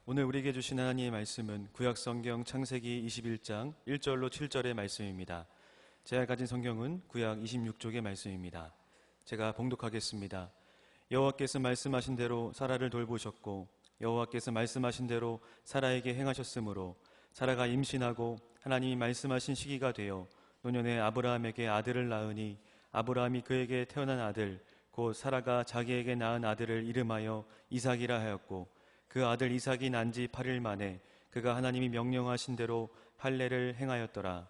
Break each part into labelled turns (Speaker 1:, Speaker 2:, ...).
Speaker 1: 오늘 우리에게 주신 하나님의 말씀은 구약성경 창세기 21장 1절로 7절의 말씀입니다. 제가 가진 성경은 구약 26쪽의 말씀입니다. 제가 봉독하겠습니다. 여호와께서 말씀하신 대로 사라를 돌보셨고 여호와께서 말씀하신 대로 사라에게 행하셨으므로 사라가 임신하고 하나님이 말씀하신 시기가 되어 노년에 아브라함에게 아들을 낳으니 아브라함이 그에게 태어난 아들 곧 사라가 자기에게 낳은 아들을 이름하여 이삭이라 하였고 그 아들 이삭이 난 지 8일 만에 그가 하나님이 명령하신 대로 할례를 행하였더라.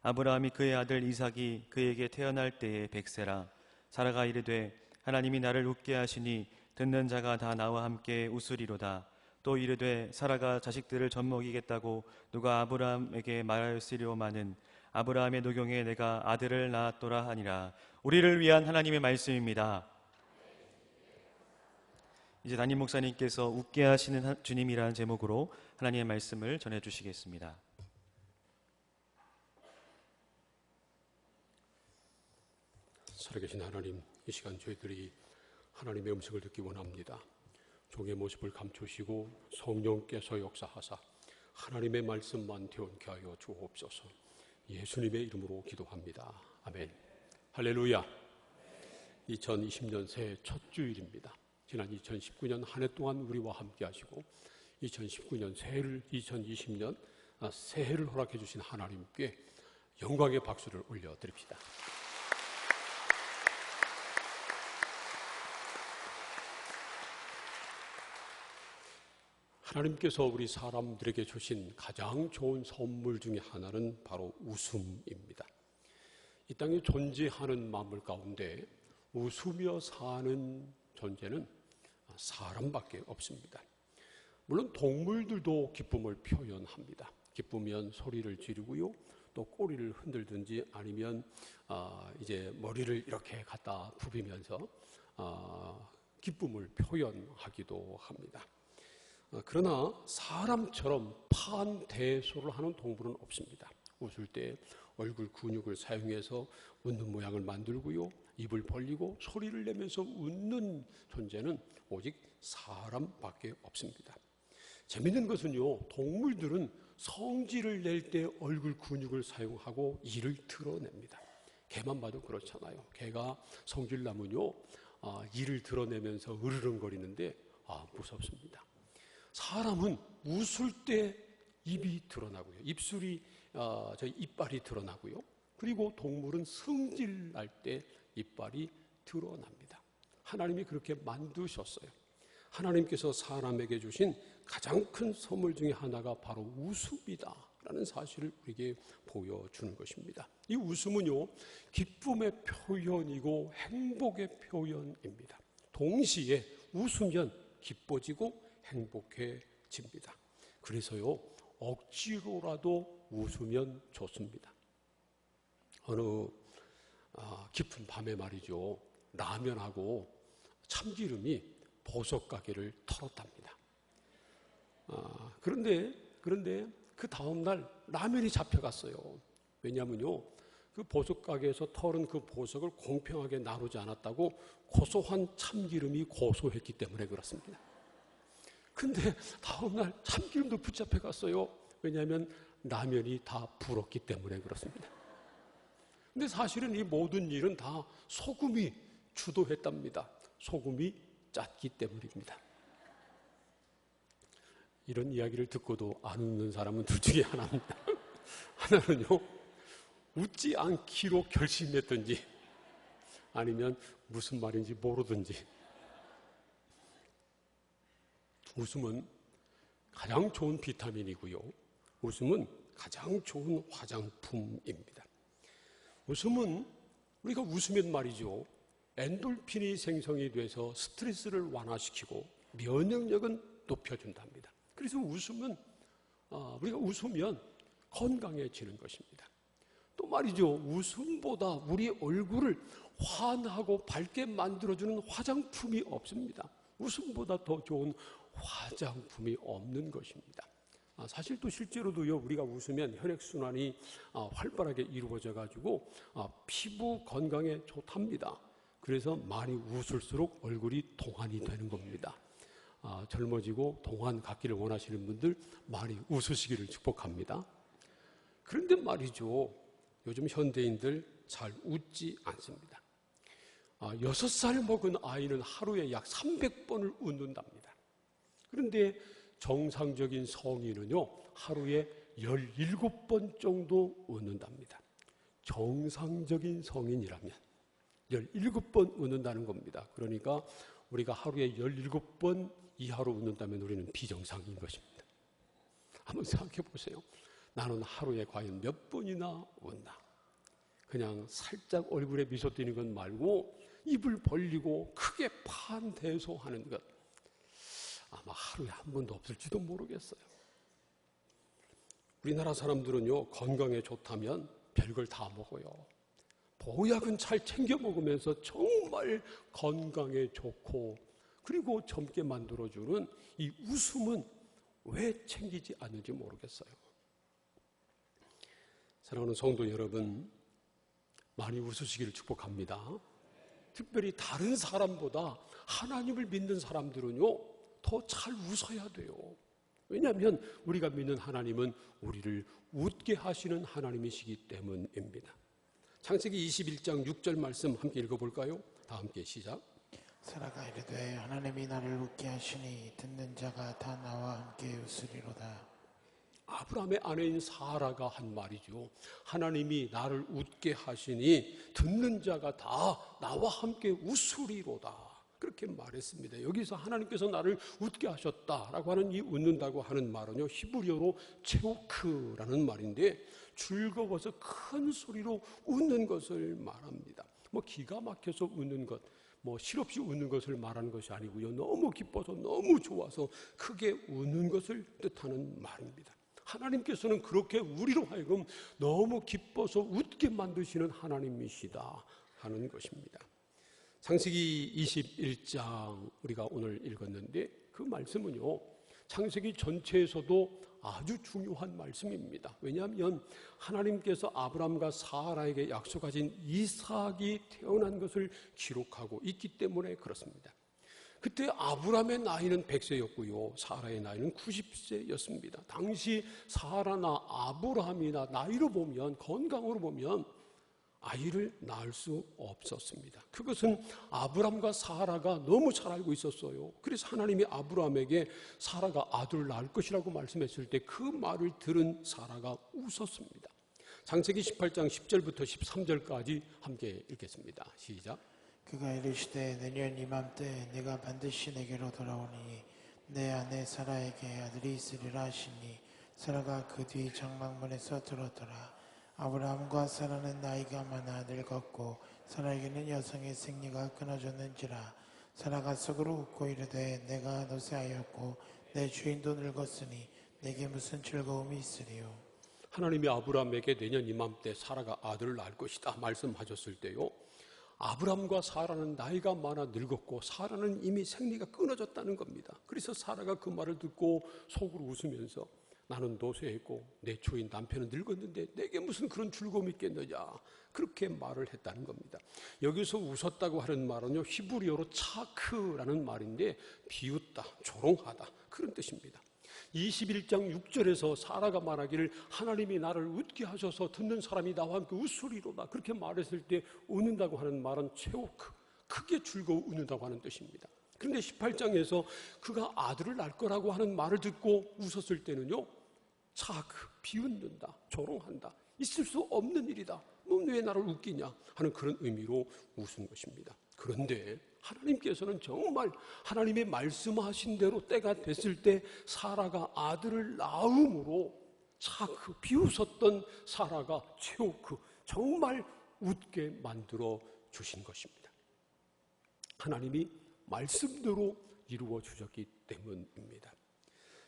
Speaker 1: 아브라함이 그의 아들 이삭이 그에게 태어날 때에 100세라. 사라가 이르되 하나님이 나를 웃게 하시니 듣는 자가 다 나와 함께 웃으리로다. 또 이르되 사라가 자식들을 젖먹이겠다고 누가 아브라함에게 말하였으리오마는 아브라함의 노경에 내가 아들을 낳았도라 하니라. 우리를 위한 하나님의 말씀입니다. 이제 담임 목사님께서 웃게 하시는 주님이라는 제목으로 하나님의 말씀을 전해주시겠습니다.
Speaker 2: 살아계신 하나님, 이 시간 저희들이 하나님의 음성을 듣기 원합니다. 종의 모습을 감추시고 성령께서 역사하사 하나님의 말씀만 되어게 하여 주옵소서. 예수님의 이름으로 기도합니다. 아멘. 할렐루야. 2020년 새해 첫 주일입니다. 지난 2019년 한 해 동안 우리와 함께 하시고 2019년 새해를 2020년 새해를 허락해 주신 하나님께 영광의 박수를 올려드립시다. 하나님께서 우리 사람들에게 주신 가장 좋은 선물 중에 하나는 바로 웃음입니다. 이 땅에 존재하는 만물 가운데 웃으며 사는 존재는 사람밖에 없습니다. 물론 동물들도 기쁨을 표현합니다. 기쁘면 소리를 지르고요, 또 꼬리를 흔들든지 아니면 이제 머리를 이렇게 갖다 부비면서 기쁨을 표현하기도 합니다. 그러나 사람처럼 판대소를 하는 동물은 없습니다. 웃을 때 얼굴 근육을 사용해서 웃는 모양을 만들고요, 입을 벌리고 소리를 내면서 웃는 존재는 오직 사람밖에 없습니다. 재밌는 것은요, 동물들은 성질을 낼 때 얼굴 근육을 사용하고 이를 드러냅니다. 개만 봐도 그렇잖아요. 개가 성질 나면요, 이를 드러내면서 으르렁거리는데 무섭습니다. 사람은 웃을 때 입이 드러나고요, 이빨이 드러나고요, 그리고 동물은 승질날 때 이빨이 드러납니다. 하나님이 그렇게 만드셨어요. 하나님께서 사람에게 주신 가장 큰 선물 중에 하나가 바로 웃음이다 라는 사실을 우리에게 보여주는 것입니다. 이 웃음은요, 기쁨의 표현이고 행복의 표현입니다. 동시에 웃으면 기뻐지고 행복해집니다. 그래서요, 억지로라도 웃으면 좋습니다. 어느 깊은 밤에 말이죠, 라면하고 참기름이 보석 가게를 털었답니다. 그런데 그 다음날 라면이 잡혀갔어요. 왜냐하면요, 그 보석 가게에서 털은 그 보석을 공평하게 나누지 않았다고 고소한 참기름이 고소했기 때문에 그렇습니다. 근데 다음날 참기름도 붙잡혀갔어요. 왜냐하면 라면이 다 불었기 때문에 그렇습니다. 근데 사실은 이 모든 일은 다 소금이 주도했답니다. 소금이 짰기 때문입니다. 이런 이야기를 듣고도 안 웃는 사람은 둘 중에 하나입니다. 하나는요, 웃지 않기로 결심했든지 아니면 무슨 말인지 모르든지. 웃음은 가장 좋은 비타민이고요, 웃음은 가장 좋은 화장품입니다. 웃음은 우리가 웃으면 말이죠, 엔돌핀이 생성이 돼서 스트레스를 완화시키고 면역력은 높여준답니다. 그래서 웃음은 우리가 웃으면 건강해지는 것입니다. 또 말이죠, 웃음보다 우리 얼굴을 환하고 밝게 만들어주는 화장품이 없습니다. 웃음보다 더 좋은 화장품이 없는 것입니다. 사실 또 실제로도요, 우리가 웃으면 혈액순환이 활발하게 이루어져 가지고 피부 건강에 좋답니다. 그래서 많이 웃을수록 얼굴이 동안이 되는 겁니다. 젊어지고 동안 갖기를 원하시는 분들 많이 웃으시기를 축복합니다. 그런데 말이죠, 요즘 현대인들 잘 웃지 않습니다. 6살 먹은 아이는 하루에 약 300번을 웃는답니다. 그런데 정상적인 성인은요, 하루에 17번 정도 웃는답니다. 정상적인 성인이라면 17번 웃는다는 겁니다. 그러니까 우리가 하루에 17번 이하로 웃는다면 우리는 비정상인 것입니다. 한번 생각해 보세요. 나는 하루에 과연 몇 번이나 웃나? 그냥 살짝 얼굴에 미소 띄는 것 말고 입을 벌리고 크게 판대소하는 것, 아마 하루에 한 번도 없을지도 모르겠어요. 우리나라 사람들은요, 건강에 좋다면 별걸 다 먹어요. 보약은 잘 챙겨 먹으면서 정말 건강에 좋고, 그리고 젊게 만들어주는 이 웃음은 왜 챙기지 않는지 모르겠어요. 사랑하는 성도 여러분, 많이 웃으시기를 축복합니다. 특별히 다른 사람보다 하나님을 믿는 사람들은요, 더 잘 웃어야 돼요. 왜냐하면 우리가 믿는 하나님은 우리를 웃게 하시는 하나님이시기 때문입니다. 창세기 21장 6절 말씀 함께 읽어볼까요? 다 함께 시작.
Speaker 3: 사라가 이르되 하나님이 나를 웃게 하시니 듣는 자가 다 나와 함께 웃으리로다.
Speaker 2: 아브라함의 아내인 사라가 한 말이죠. 하나님이 나를 웃게 하시니 듣는 자가 다 나와 함께 웃으리로다. 그렇게 말했습니다. 여기서 하나님께서 나를 웃게 하셨다라고 하는 이 웃는다고 하는 말은요, 히브리어로 체오크라는 말인데 즐거워서 큰 소리로 웃는 것을 말합니다. 기가 막혀서 웃는 것, 실없이 웃는 것을 말하는 것이 아니고요, 너무 기뻐서 너무 좋아서 크게 웃는 것을 뜻하는 말입니다. 하나님께서는 그렇게 우리로 하여금 너무 기뻐서 웃게 만드시는 하나님이시다 하는 것입니다. 창세기 21장 우리가 오늘 읽었는데 그 말씀은요, 창세기 전체에서도 아주 중요한 말씀입니다. 왜냐하면 하나님께서 아브람과 사라에게 약속하신 이삭이 태어난 것을 기록하고 있기 때문에 그렇습니다. 그때 아브람의 나이는 100세였고요. 사라의 나이는 90세였습니다. 당시 사라나 아브람이나 나이로 보면, 건강으로 보면 아이를 낳을 수 없었습니다. 그것은 아브람과 사라가 너무 잘 알고 있었어요. 그래서 하나님이 아브람에게 사라가 아들을 낳을 것이라고 말씀했을 때 그 말을 들은 사라가 웃었습니다. 창세기 18장 10절부터 13절까지 함께 읽겠습니다. 시작.
Speaker 3: 그가 이르시되 내년 이맘때 내가 반드시 내게로 돌아오니 내 아내 사라에게 아들이 있으리라 하시니 사라가 그 뒤 장막문에서 들었더라. 아브라함과 사라는 나이가 많아 늙었고 사라에게는 여성의 생리가 끊어졌는지라. 사라가 속으로 웃고 이르되 내가 노쇠하였고 내 주인도 늙었으니 내게 무슨 즐거움이 있으리요.
Speaker 2: 하나님이 아브라함에게 내년 이맘때 사라가 아들을 낳을 것이다 말씀하셨을 때요, 아브람과 사라는 나이가 많아 늙었고 사라는 이미 생리가 끊어졌다는 겁니다. 그래서 사라가 그 말을 듣고 속으로 웃으면서 나는 노쇠했고 내 주인 남편은 늙었는데 내게 무슨 그런 즐거움이 있겠느냐, 그렇게 말을 했다는 겁니다. 여기서 웃었다고 하는 말은요, 히브리어로 차크라는 말인데 비웃다, 조롱하다, 그런 뜻입니다. 21장 6절에서 사라가 말하기를 하나님이 나를 웃게 하셔서 듣는 사람이 나와 함께 웃으리로다, 그렇게 말했을 때 웃는다고 하는 말은 체오크, 크게 즐거워 웃는다고 하는 뜻입니다. 그런데 18장에서 그가 아들을 낳을 거라고 하는 말을 듣고 웃었을 때는요, 차크, 비웃는다, 조롱한다, 있을 수 없는 일이다, 왜 나를 웃기냐 하는 그런 의미로 웃은 것입니다. 그런데 하나님께서는 정말 하나님의 말씀하신 대로 때가 됐을 때 사라가 아들을 낳음으로 차크, 비웃었던 사라가 체오크, 정말 웃게 만들어 주신 것입니다. 하나님이 말씀대로 이루어 주셨기 때문입니다.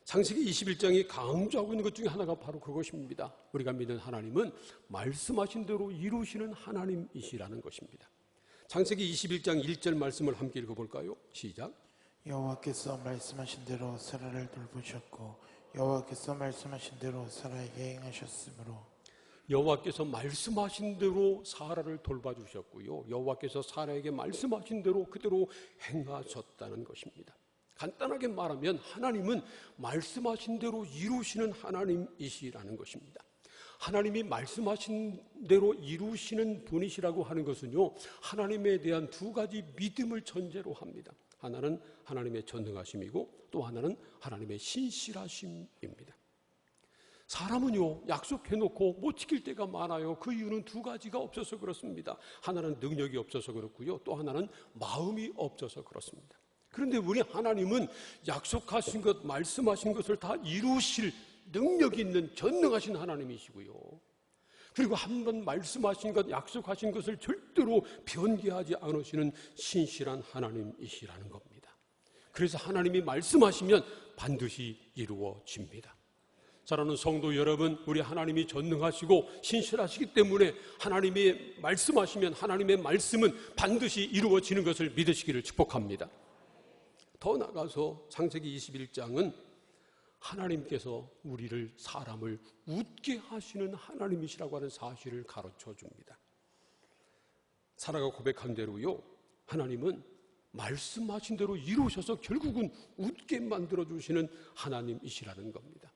Speaker 2: 창세기 21장이 강조하고 있는 것 중에 하나가 바로 그것입니다. 우리가 믿는 하나님은 말씀하신 대로 이루시는 하나님이시라는 것입니다. 창세기 21장 1절 말씀을 함께 읽어볼까요? 시작.
Speaker 3: 여호와께서 말씀하신 대로 사라를 돌보셨고 여호와께서 말씀하신 대로 사라에게 행하셨으므로.
Speaker 2: 여호와께서 말씀하신 대로 사라를 돌봐주셨고요, 여호와께서 사라에게 말씀하신 대로 그대로 행하셨다는 것입니다. 간단하게 말하면 하나님은 말씀하신 대로 이루시는 하나님이시라는 것입니다. 하나님이 말씀하신 대로 이루시는 분이시라고 하는 것은요, 하나님에 대한 두 가지 믿음을 전제로 합니다. 하나는 하나님의 전능하심이고 또 하나는 하나님의 신실하심입니다. 사람은요, 약속해놓고 못 지킬 때가 많아요. 그 이유는 두 가지가 없어서 그렇습니다. 하나는 능력이 없어서 그렇고요, 또 하나는 마음이 없어서 그렇습니다. 그런데 우리 하나님은 약속하신 것, 말씀하신 것을 다 이루실 능력 있는 전능하신 하나님이시고요, 그리고 한번 말씀하신 것, 약속하신 것을 절대로 변개하지 않으시는 신실한 하나님이시라는 겁니다. 그래서 하나님이 말씀하시면 반드시 이루어집니다. 사랑하는 성도 여러분, 우리 하나님이 전능하시고 신실하시기 때문에 하나님이 말씀하시면 하나님의 말씀은 반드시 이루어지는 것을 믿으시기를 축복합니다. 더 나아가서 창세기 21장은 하나님께서 우리를, 사람을 웃게 하시는 하나님이시라고 하는 사실을 가르쳐 줍니다. 사라가 고백한 대로요, 하나님은 말씀하신 대로 이루셔서 결국은 웃게 만들어주시는 하나님이시라는 겁니다.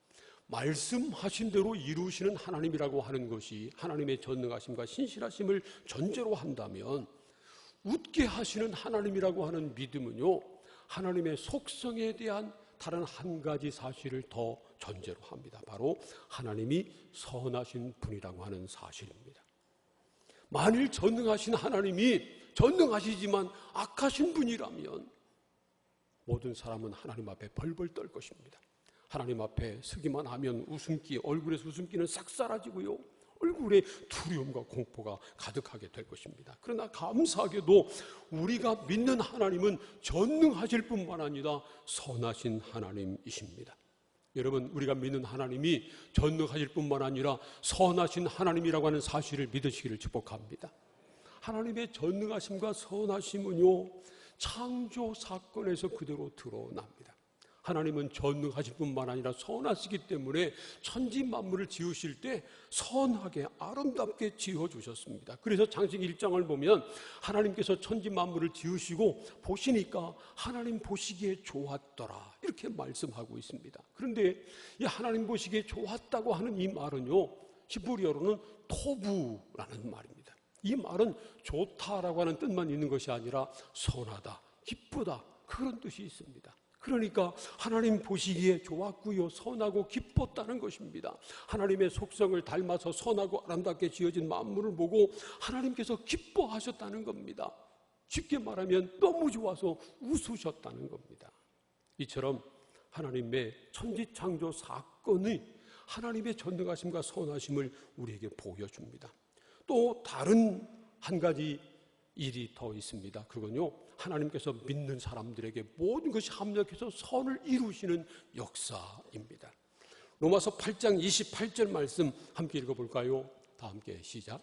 Speaker 2: 말씀하신 대로 이루시는 하나님이라고 하는 것이 하나님의 전능하심과 신실하심을 전제로 한다면, 웃게 하시는 하나님이라고 하는 믿음은요, 하나님의 속성에 대한 다른 한 가지 사실을 더 전제로 합니다. 바로 하나님이 선하신 분이라고 하는 사실입니다. 만일 전능하신 하나님이 전능하시지만 악하신 분이라면 모든 사람은 하나님 앞에 벌벌 떨 것입니다. 하나님 앞에 서기만 하면 웃음기, 얼굴에서 웃음기는 싹 사라지고요, 얼굴에 두려움과 공포가 가득하게 될 것입니다. 그러나 감사하게도 우리가 믿는 하나님은 전능하실 뿐만 아니라 선하신 하나님이십니다. 여러분, 우리가 믿는 하나님이 전능하실 뿐만 아니라 선하신 하나님이라고 하는 사실을 믿으시기를 축복합니다. 하나님의 전능하심과 선하심은요, 창조 사건에서 그대로 드러납니다. 하나님은 전능하실 뿐만 아니라 선하시기 때문에 천지 만물을 지으실 때 선하게 아름답게 지어주셨습니다. 그래서 창세기 1장을 보면 하나님께서 천지 만물을 지으시고 보시니까 하나님 보시기에 좋았더라, 이렇게 말씀하고 있습니다. 그런데 이 하나님 보시기에 좋았다고 하는 이 말은요, 히브리어로는 토부라는 말입니다. 이 말은 좋다라고 하는 뜻만 있는 것이 아니라 선하다, 기쁘다, 그런 뜻이 있습니다. 그러니까 하나님 보시기에 좋았고요, 선하고 기뻤다는 것입니다. 하나님의 속성을 닮아서 선하고 아름답게 지어진 만물을 보고 하나님께서 기뻐하셨다는 겁니다. 쉽게 말하면 너무 좋아서 웃으셨다는 겁니다. 이처럼 하나님의 천지창조 사건이 하나님의 전능하심과 선하심을 우리에게 보여줍니다. 또 다른 한 가지 일이 더 있습니다. 그건요, 하나님께서 믿는 사람들에게 모든 것이 합력해서 선을 이루시는 역사입니다. 로마서 8장 28절 말씀 함께 읽어볼까요? 다 함께 시작.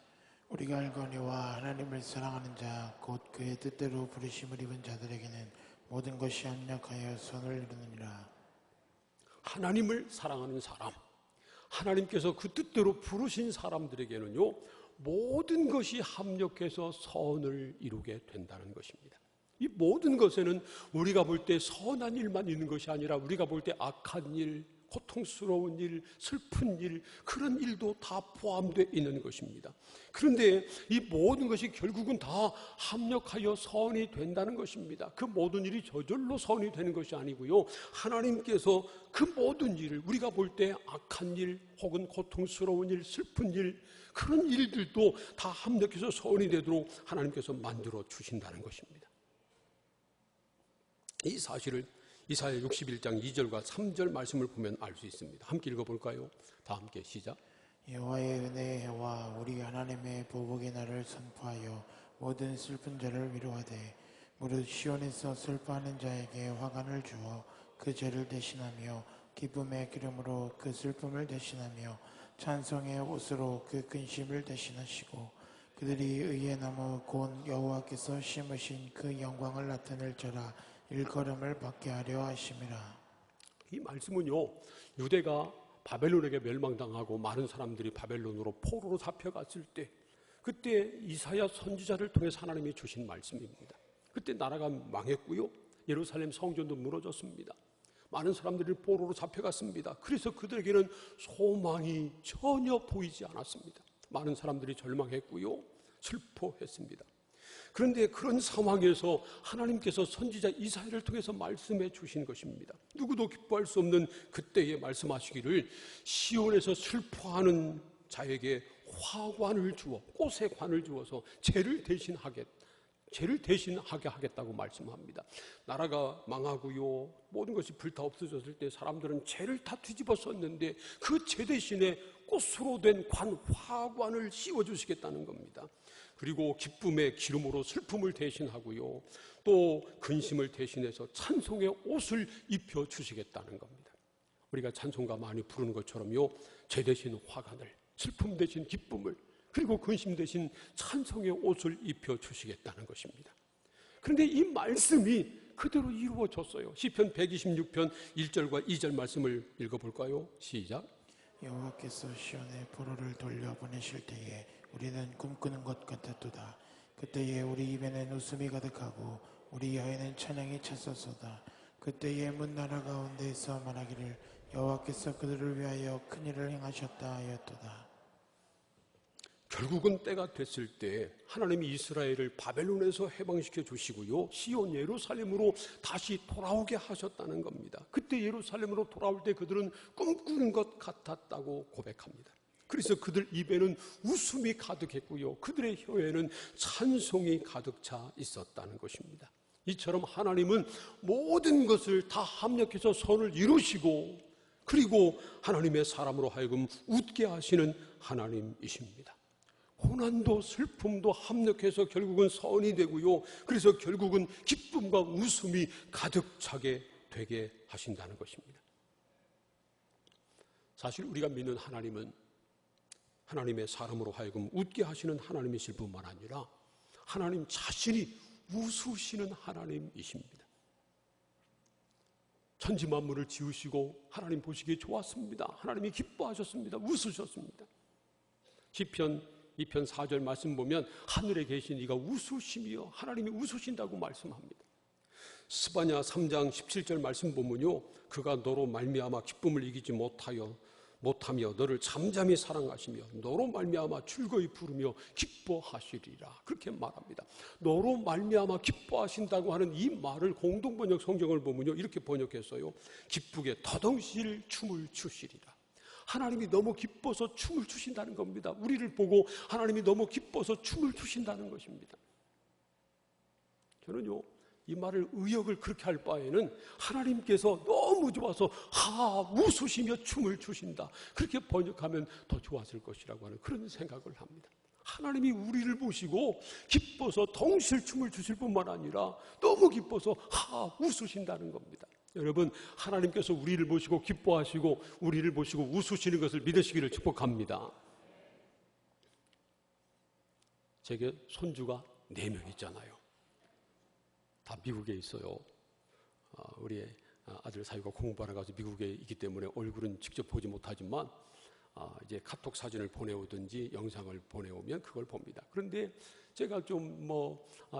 Speaker 3: 우리가 알거니와 하나님을 사랑하는 자 곧 그의 뜻대로 부르심을 입은 자들에게는 모든 것이 합력하여 선을 이루느니라.
Speaker 2: 하나님을 사랑하는 사람, 하나님께서 그 뜻대로 부르신 사람들에게는요, 모든 것이 합력해서 선을 이루게 된다는 것입니다. 이 모든 것에는 우리가 볼 때 선한 일만 있는 것이 아니라 우리가 볼 때 악한 일, 고통스러운 일, 슬픈 일, 그런 일도 다 포함되어 있는 것입니다. 그런데 이 모든 것이 결국은 다 합력하여 선이 된다는 것입니다. 그 모든 일이 저절로 선이 되는 것이 아니고요, 하나님께서 그 모든 일을, 우리가 볼 때 악한 일 혹은 고통스러운 일, 슬픈 일, 그런 일들도 다 합력해서 선이 되도록 하나님께서 만들어 주신다는 것입니다. 이 사실을 이사야 61장 2절과 3절 말씀을 보면 알 수 있습니다. 함께 읽어볼까요? 다 함께 시작.
Speaker 3: 여호와의 은혜의 해와 우리 하나님의 보복의 날을 선포하여 모든 슬픈 자를 위로하되 무릇 시온에서 슬퍼하는 자에게 화관을 주어 그 죄를 대신하며 기쁨의 기름으로 그 슬픔을 대신하며 찬송의 옷으로 그 근심을 대신하시고 그들이 의의 나무 곧 여호와께서 심으신 그 영광을 나타낼 자라 일컬음을 받게 하려 하심이라.
Speaker 2: 이 말씀은요, 유대가 바벨론에게 멸망당하고 많은 사람들이 바벨론으로 포로로 잡혀갔을 때, 그때 이사야 선지자를 통해서 하나님이 주신 말씀입니다. 그때 나라가 망했고요, 예루살렘 성전도 무너졌습니다. 많은 사람들이 포로로 잡혀갔습니다. 그래서 그들에게는 소망이 전혀 보이지 않았습니다. 많은 사람들이 절망했고요, 슬퍼했습니다. 그런데 그런 상황에서 하나님께서 선지자 이사야를 통해서 말씀해 주신 것입니다. 누구도 기뻐할 수 없는 그때에 말씀하시기를 시온에서 슬퍼하는 자에게 화관을 주어, 꽃의 관을 주어서 죄를 대신하게 하겠다고 말씀합니다. 나라가 망하고요, 모든 것이 불타 없어졌을 때 사람들은 죄를 다 뒤집어 썼는데 그 죄 대신에 꽃으로 된 화관을 씌워주시겠다는 겁니다. 그리고 기쁨의 기름으로 슬픔을 대신하고요, 또 근심을 대신해서 찬송의 옷을 입혀주시겠다는 겁니다. 우리가 찬송가 많이 부르는 것처럼요, 죄 대신 화관을, 슬픔 대신 기쁨을, 그리고 근심 대신 찬송의 옷을 입혀주시겠다는 것입니다. 그런데 이 말씀이 그대로 이루어졌어요. 시편 126편 1절과 2절 말씀을 읽어볼까요? 시작.
Speaker 3: 여호와께서 시온에 포로를 돌려보내실 때에 우리는 꿈꾸는 것 같았도다. 그때에 우리 입에는 웃음이 가득하고 우리 혀에는 찬양이 찼었도다. 그때에 문 나라 가운데에서 말하기를 여호와께서 그들을 위하여 큰일을 행하셨다 하였도다.
Speaker 2: 결국은 때가 됐을 때 하나님이 이스라엘을 바벨론에서 해방시켜 주시고요, 시온 예루살렘으로 다시 돌아오게 하셨다는 겁니다. 그때 예루살렘으로 돌아올 때 그들은 꿈꾸는 것 같았다고 고백합니다. 그래서 그들 입에는 웃음이 가득했고요, 그들의 혀에는 찬송이 가득 차 있었다는 것입니다. 이처럼 하나님은 모든 것을 다 합력해서 선을 이루시고, 그리고 하나님의 사람으로 하여금 웃게 하시는 하나님이십니다. 고난도 슬픔도 합력해서 결국은 선이 되고요, 그래서 결국은 기쁨과 웃음이 가득 차게 되게 하신다는 것입니다. 사실 우리가 믿는 하나님은 하나님의 사람으로 하여금 웃게 하시는 하나님이실 뿐만 아니라 하나님 자신이 웃으시는 하나님이십니다. 천지 만물을 지으시고 하나님 보시기에 좋았습니다. 하나님이 기뻐하셨습니다. 웃으셨습니다. 시편 2편 4절 말씀 보면 하늘에 계신 이가 웃으시며 하나님이 웃으신다고 말씀합니다. 스바냐 3장 17절 말씀 보면요, 그가 너로 말미암아 기쁨을 이기지 못하며 너를 잠잠히 사랑하시며 너로 말미암아 즐거이 부르며 기뻐하시리라, 그렇게 말합니다. 너로 말미암아 기뻐하신다고 하는 이 말을 공동번역 성경을 보면요, 이렇게 번역했어요. 기쁘게 더덩실 춤을 추시리라. 하나님이 너무 기뻐서 춤을 추신다는 겁니다. 우리를 보고 하나님이 너무 기뻐서 춤을 추신다는 것입니다. 저는요, 이 말을 의역을 그렇게 할 바에는 하나님께서 너무 좋아서 웃으시며 춤을 추신다, 그렇게 번역하면 더 좋았을 것이라고 하는 그런 생각을 합니다. 하나님이 우리를 보시고 기뻐서 덩실 춤을 추실 뿐만 아니라 너무 기뻐서 웃으신다는 겁니다. 여러분, 하나님께서 우리를 보시고 기뻐하시고 우리를 보시고 웃으시는 것을 믿으시기를 축복합니다. 제게 손주가 4명 있잖아요. 다 미국에 있어요. 우리 아들 사유가 공부하러 가서 미국에 있기 때문에 얼굴은 직접 보지 못하지만 이제 카톡 사진을 보내오든지 영상을 보내오면 그걸 봅니다. 그런데 제가 좀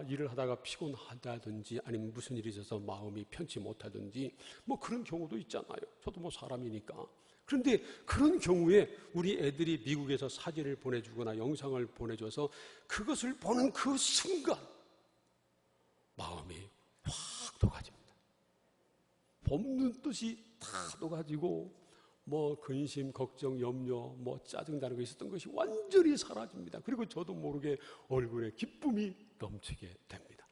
Speaker 2: 일을 하다가 피곤하다든지 아니면 무슨 일이 있어서 마음이 편치 못하든지 그런 경우도 있잖아요. 저도 사람이니까. 그런데 그런 경우에 우리 애들이 미국에서 사진을 보내주거나 영상을 보내줘서 그것을 보는 그 순간 마음이 확 녹아집니다. 봄눈 뜻이 다 녹아지고 근심, 걱정, 염려, 짜증나는 거 있었던 것이 완전히 사라집니다. 그리고 저도 모르게 얼굴에 기쁨이 넘치게 됩니다.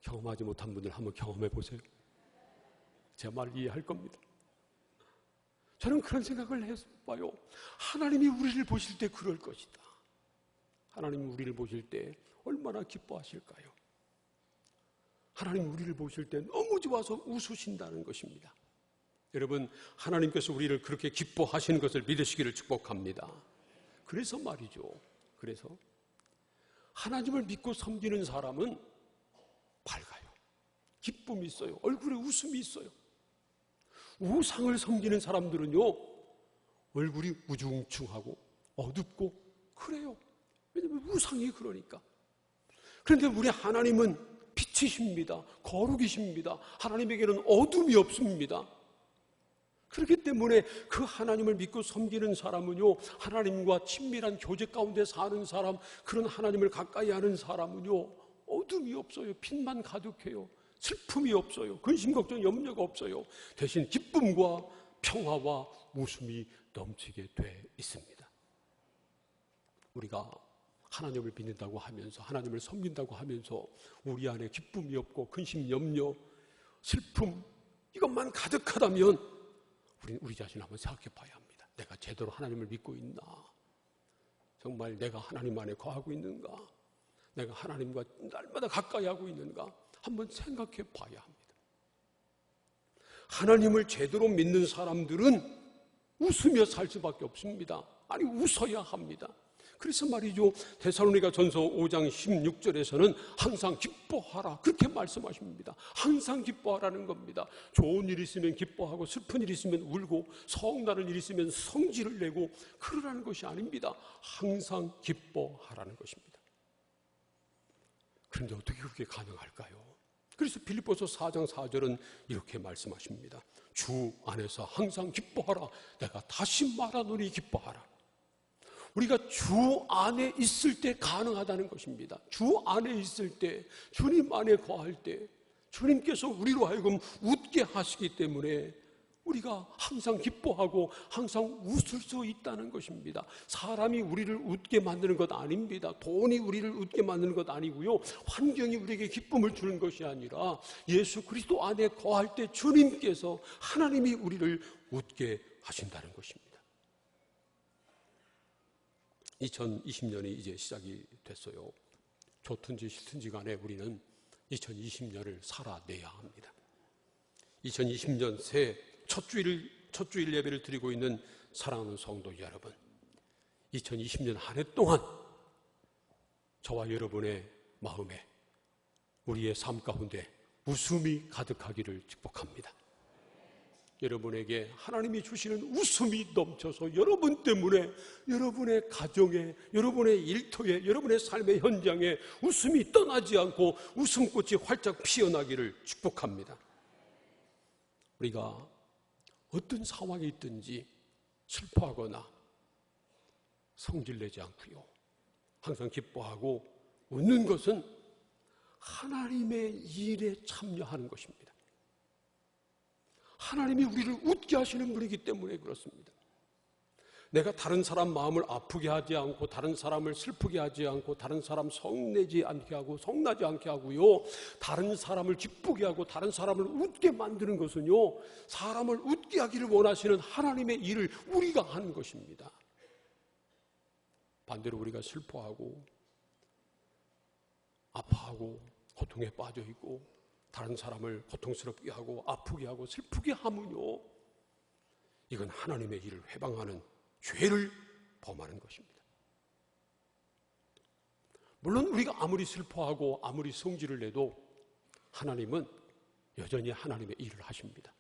Speaker 2: 경험하지 못한 분들 한번 경험해 보세요. 제 말 이해할 겁니다. 저는 그런 생각을 해봐요. 하나님이 우리를 보실 때 그럴 것이다. 하나님이 우리를 보실 때 얼마나 기뻐하실까요? 하나님 우리를 보실 때 너무 좋아서 웃으신다는 것입니다. 여러분, 하나님께서 우리를 그렇게 기뻐하시는 것을 믿으시기를 축복합니다. 그래서 말이죠. 그래서 하나님을 믿고 섬기는 사람은 밝아요. 기쁨이 있어요. 얼굴에 웃음이 있어요. 우상을 섬기는 사람들은요, 얼굴이 우중충하고 어둡고 그래요. 왜냐하면 우상이 그러니까. 그런데 우리 하나님은 빛이십니다. 거룩이십니다. 하나님에게는 어둠이 없습니다. 그렇기 때문에 그 하나님을 믿고 섬기는 사람은요, 하나님과 친밀한 교제 가운데 사는 사람, 그런 하나님을 가까이 하는 사람은요, 어둠이 없어요. 빛만 가득해요. 슬픔이 없어요. 근심, 걱정, 염려가 없어요. 대신 기쁨과 평화와 웃음이 넘치게 돼 있습니다. 우리가 하나님을 믿는다고 하면서, 하나님을 섬긴다고 하면서 우리 안에 기쁨이 없고 근심, 염려, 슬픔 이것만 가득하다면 우리는 우리 자신을 한번 생각해 봐야 합니다. 내가 제대로 하나님을 믿고 있나? 정말 내가 하나님 안에 거하고 있는가? 내가 하나님과 날마다 가까이 하고 있는가? 한번 생각해 봐야 합니다. 하나님을 제대로 믿는 사람들은 웃으며 살 수밖에 없습니다. 아니, 웃어야 합니다. 그래서 말이죠, 데살로니가 전서 5장 16절에서는 항상 기뻐하라 그렇게 말씀하십니다. 항상 기뻐하라는 겁니다. 좋은 일 있으면 기뻐하고 슬픈 일 있으면 울고 성나는 일 있으면 성질을 내고 그러라는 것이 아닙니다. 항상 기뻐하라는 것입니다. 그런데 어떻게 그렇게 가능할까요? 그래서 빌립보서 4장 4절은 이렇게 말씀하십니다. 주 안에서 항상 기뻐하라. 내가 다시 말하노니 기뻐하라. 우리가 주 안에 있을 때 가능하다는 것입니다. 주 안에 있을 때, 주님 안에 거할 때 주님께서 우리로 하여금 웃게 하시기 때문에 우리가 항상 기뻐하고 항상 웃을 수 있다는 것입니다. 사람이 우리를 웃게 만드는 것 아닙니다. 돈이 우리를 웃게 만드는 것 아니고요, 환경이 우리에게 기쁨을 주는 것이 아니라 예수 그리스도 안에 거할 때 주님께서, 하나님이 우리를 웃게 하신다는 것입니다. 2020년이 이제 시작이 됐어요. 좋든지 싫든지 간에 우리는 2020년을 살아내야 합니다. 2020년 새 첫 주일 예배를 드리고 있는 사랑하는 성도 여러분, 2020년 한 해 동안 저와 여러분의 마음에, 우리의 삶 가운데 웃음이 가득하기를 축복합니다. 여러분에게 하나님이 주시는 웃음이 넘쳐서 여러분 때문에 여러분의 가정에, 여러분의 일터에, 여러분의 삶의 현장에 웃음이 떠나지 않고 웃음꽃이 활짝 피어나기를 축복합니다. 우리가 어떤 상황이 있든지 슬퍼하거나 성질내지 않고요, 항상 기뻐하고 웃는 것은 하나님의 일에 참여하는 것입니다. 하나님이 우리를 웃게 하시는 분이기 때문에 그렇습니다. 내가 다른 사람 마음을 아프게 하지 않고, 다른 사람을 슬프게 하지 않고, 다른 사람 성내지 않게 하고 성나지 않게 하고요, 다른 사람을 기쁘게 하고 다른 사람을 웃게 만드는 것은요, 사람을 웃게 하기를 원하시는 하나님의 일을 우리가 하는 것입니다. 반대로 우리가 슬퍼하고 아파하고 고통에 빠져 있고 다른 사람을 고통스럽게 하고 아프게 하고 슬프게 하면요, 이건 하나님의 일을 회방하는 죄를 범하는 것입니다. 물론 우리가 아무리 슬퍼하고 아무리 성질을 내도 하나님은 여전히 하나님의 일을 하십니다.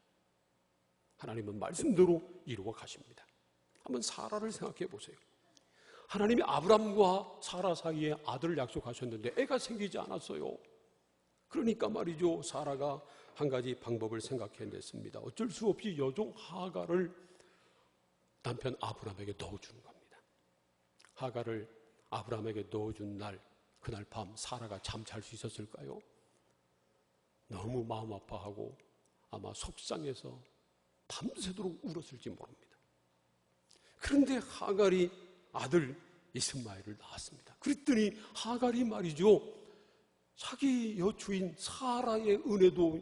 Speaker 2: 하나님은 말씀대로 이루어 가십니다. 한번 사라를 생각해 보세요. 하나님이 아브람과 사라 사이에 아들을 약속하셨는데 애가 생기지 않았어요. 그러니까 말이죠, 사라가 한 가지 방법을 생각해냈습니다. 어쩔 수 없이 여종 하갈을 남편 아브람에게 넣어주는 겁니다. 하갈을 아브람에게 넣어준 날, 그날 밤 사라가 잠 잘 수 있었을까요? 너무 마음 아파하고 아마 속상해서 밤새도록 울었을지 모릅니다. 그런데 하갈이 아들 이스마엘을 낳았습니다. 그랬더니 하갈이 말이죠, 자기 여주인 사라의 은혜도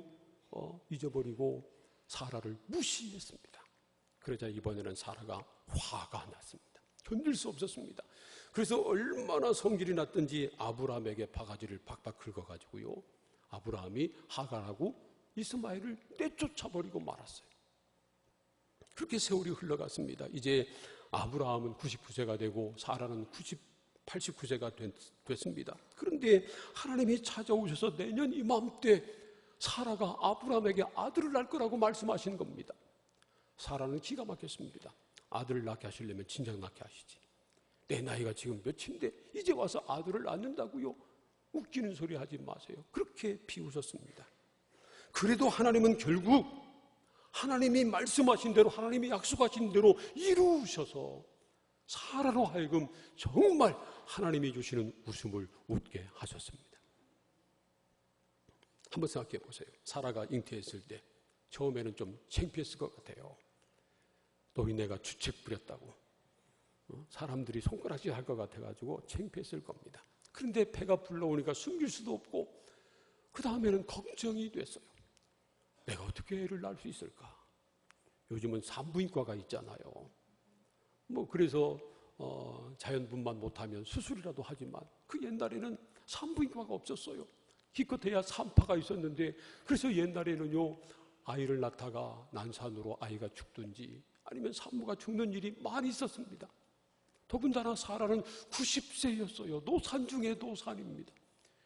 Speaker 2: 잊어버리고 사라를 무시했습니다. 그러자 이번에는 사라가 화가 났습니다. 견딜 수 없었습니다. 그래서 얼마나 성질이 났든지 아브라함에게 바가지를 박박 긁어가지고요, 아브라함이 하갈하고 이스마엘을 내쫓아버리고 말았어요. 그렇게 세월이 흘러갔습니다. 이제 아브라함은 99세가 되고 사라는 89세가 됐습니다. 그런데 하나님이 찾아오셔서 내년 이맘때 사라가 아브라함에게 아들을 낳을 거라고 말씀하시는 겁니다. 사라는 기가 막혔습니다. 아들을 낳게 하시려면 진작 낳게 하시지. 내 나이가 지금 몇인데 이제 와서 아들을 낳는다고요? 웃기는 소리 하지 마세요. 그렇게 비웃었습니다. 그래도 하나님은 결국 하나님이 말씀하신 대로, 하나님이 약속하신 대로 이루셔서 사라로 하여금 정말 하나님이 주시는 웃음을 웃게 하셨습니다. 한번 생각해 보세요. 사라가 잉태했을 때 처음에는 좀 창피했을 것 같아요. 노인네가 주책 부렸다고 사람들이 손가락질 할 것 같아가지고 창피했을 겁니다. 그런데 배가 불러오니까 숨길 수도 없고 그 다음에는 걱정이 됐어요. 내가 어떻게 애를 낳을 수 있을까? 요즘은 산부인과가 있잖아요. 그래서 자연분만 못하면 수술이라도 하지만 그 옛날에는 산부인과가 없었어요. 기껏해야 산파가 있었는데, 그래서 옛날에는요, 아이를 낳다가 난산으로 아이가 죽든지 아니면 산모가 죽는 일이 많이 있었습니다. 더군다나 사라는 90세였어요. 노산 중에 노산입니다.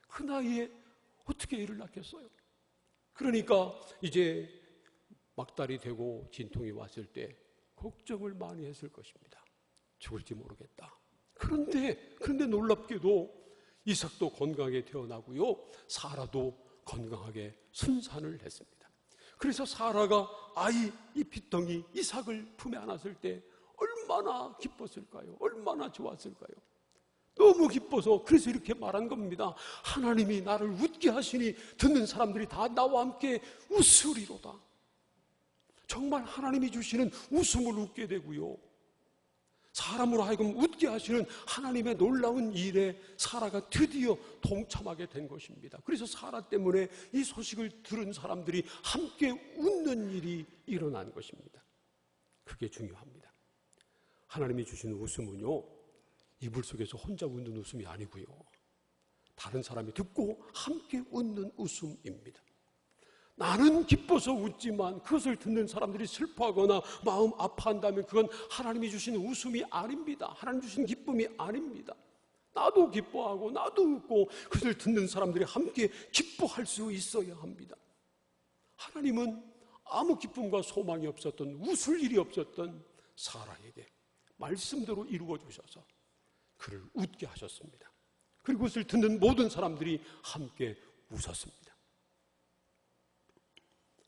Speaker 2: 그 나이에 어떻게 애를 낳겠어요? 그러니까 이제 막달이 되고 진통이 왔을 때 걱정을 많이 했을 것입니다. 죽을지 모르겠다. 그런데 놀랍게도 이삭도 건강하게 태어나고요, 사라도 건강하게 순산을 했습니다. 그래서 사라가 아이 이 핏덩이 이삭을 품에 안았을 때 얼마나 기뻤을까요? 얼마나 좋았을까요? 너무 기뻐서 그래서 이렇게 말한 겁니다. 하나님이 나를 웃게 하시니 듣는 사람들이 다 나와 함께 웃으리로다. 정말 하나님이 주시는 웃음을 웃게 되고요, 사람으로 하여금 웃게 하시는 하나님의 놀라운 일에 사라가 드디어 동참하게 된 것입니다. 그래서 사라 때문에 이 소식을 들은 사람들이 함께 웃는 일이 일어난 것입니다. 그게 중요합니다. 하나님이 주시는 웃음은요, 이불 속에서 혼자 웃는 웃음이 아니고요, 다른 사람이 듣고 함께 웃는 웃음입니다. 나는 기뻐서 웃지만 그것을 듣는 사람들이 슬퍼하거나 마음 아파한다면 그건 하나님이 주신 웃음이 아닙니다. 하나님 주신 기쁨이 아닙니다. 나도 기뻐하고 나도 웃고 그것을 듣는 사람들이 함께 기뻐할 수 있어야 합니다. 하나님은 아무 기쁨과 소망이 없었던, 웃을 일이 없었던 사라에게 말씀대로 이루어 주셔서 그를 웃게 하셨습니다. 그리고 그것을 듣는 모든 사람들이 함께 웃었습니다.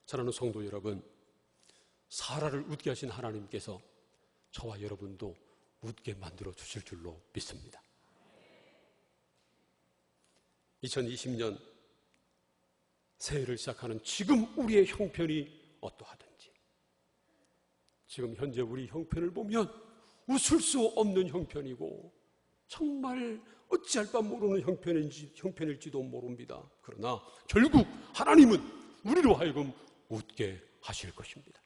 Speaker 2: 사랑하는 성도 여러분, 사라를 웃게 하신 하나님께서 저와 여러분도 웃게 만들어 주실 줄로 믿습니다. 2020년 새해를 시작하는 지금 우리의 형편이 어떠하든지, 지금 현재 우리 형편을 보면 웃을 수 없는 형편이고 정말 어찌할 바 모르는 형편일지도 모릅니다. 그러나 결국 하나님은 우리로 하여금 웃게 하실 것입니다.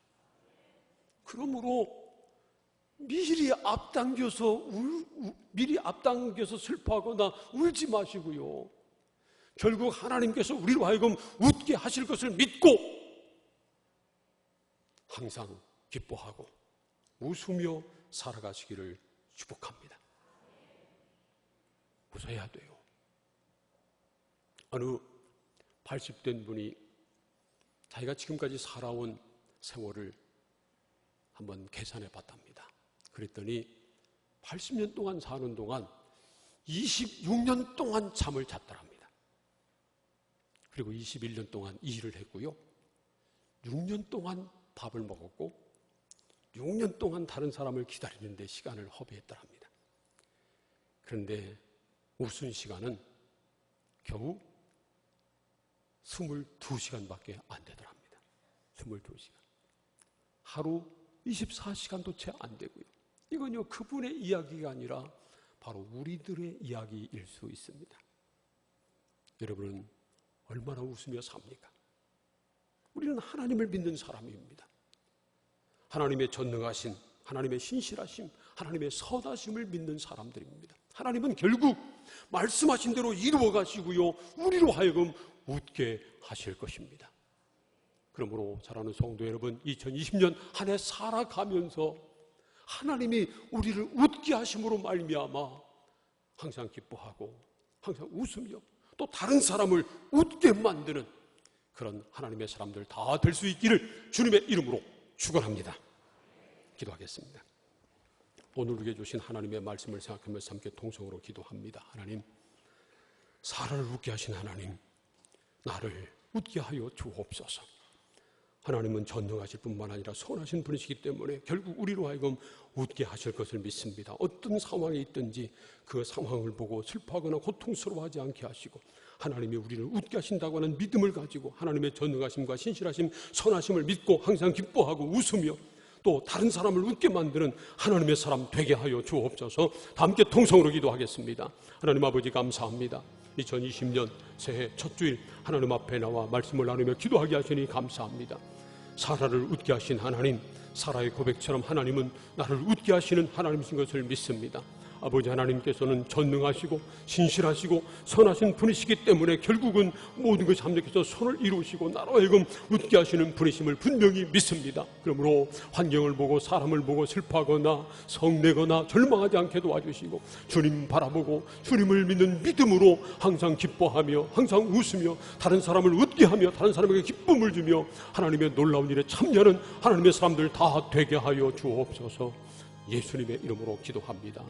Speaker 2: 그러므로 미리 앞당겨서 슬퍼하거나 울지 마시고요, 결국 하나님께서 우리로 하여금 웃게 하실 것을 믿고 항상 기뻐하고 웃으며 살아가시기를 축복합니다. 웃어야 돼요. 어느 80된 분이 자기가 지금까지 살아온 세월을 한번 계산해 봤답니다. 그랬더니 80년 동안 사는 동안 26년 동안 잠을 잤더랍니다. 그리고 21년 동안 일을 했고요, 6년 동안 밥을 먹었고 6년 동안 다른 사람을 기다리는 데 시간을 허비했더랍니다. 그런데 웃은 시간은 겨우 22시간밖에 안 되더랍니다. 22시간. 하루 24시간도 채 안 되고요. 이건요, 그분의 이야기가 아니라 바로 우리들의 이야기일 수 있습니다. 여러분은 얼마나 웃으며 삽니까? 우리는 하나님을 믿는 사람입니다. 하나님의 전능하신, 하나님의 신실하심, 하나님의 선하심을 믿는 사람들입니다. 하나님은 결국 말씀하신 대로 이루어 가시고요, 우리로 하여금 웃게 하실 것입니다. 그러므로 사랑하는 성도 여러분, 2020년 한 해 살아가면서 하나님이 우리를 웃게 하심으로 말미암아 항상 기뻐하고 항상 웃으며 또 다른 사람을 웃게 만드는 그런 하나님의 사람들 다 될 수 있기를 주님의 이름으로 축원합니다. 기도하겠습니다. 오늘 우리에게 주신 하나님의 말씀을 생각하면서 함께 통성으로 기도합니다. 하나님, 사라를 웃게 하신 하나님, 나를 웃게 하여 주옵소서. 하나님은 전능하실 뿐만 아니라 선하신 분이시기 때문에 결국 우리로 하여금 웃게 하실 것을 믿습니다. 어떤 상황에 있든지 그 상황을 보고 슬퍼하거나 고통스러워하지 않게 하시고 하나님이 우리를 웃게 하신다고 하는 믿음을 가지고 하나님의 전능하심과 신실하심, 선하심을 믿고 항상 기뻐하고 웃으며 또 다른 사람을 웃게 만드는 하나님의 사람 되게 하여 주옵소서. 다 함께 통성으로 기도하겠습니다. 하나님 아버지 감사합니다. 2020년 새해 첫 주일 하나님 앞에 나와 말씀을 나누며 기도하게 하시니 감사합니다. 사라를 웃게 하신 하나님, 사라의 고백처럼 하나님은 나를 웃게 하시는 하나님이신 것을 믿습니다. 아버지 하나님께서는 전능하시고 신실하시고 선하신 분이시기 때문에 결국은 모든 것이 합력해서 선을 이루시고 나로 하여금 웃게 하시는 분이심을 분명히 믿습니다. 그러므로 환경을 보고 사람을 보고 슬퍼하거나 성내거나 절망하지 않게 도와주시고 주님 바라보고 주님을 믿는 믿음으로 항상 기뻐하며 항상 웃으며 다른 사람을 웃게 하며 다른 사람에게 기쁨을 주며 하나님의 놀라운 일에 참여하는 하나님의 사람들 다 되게 하여 주옵소서. 예수님의 이름으로 기도합니다.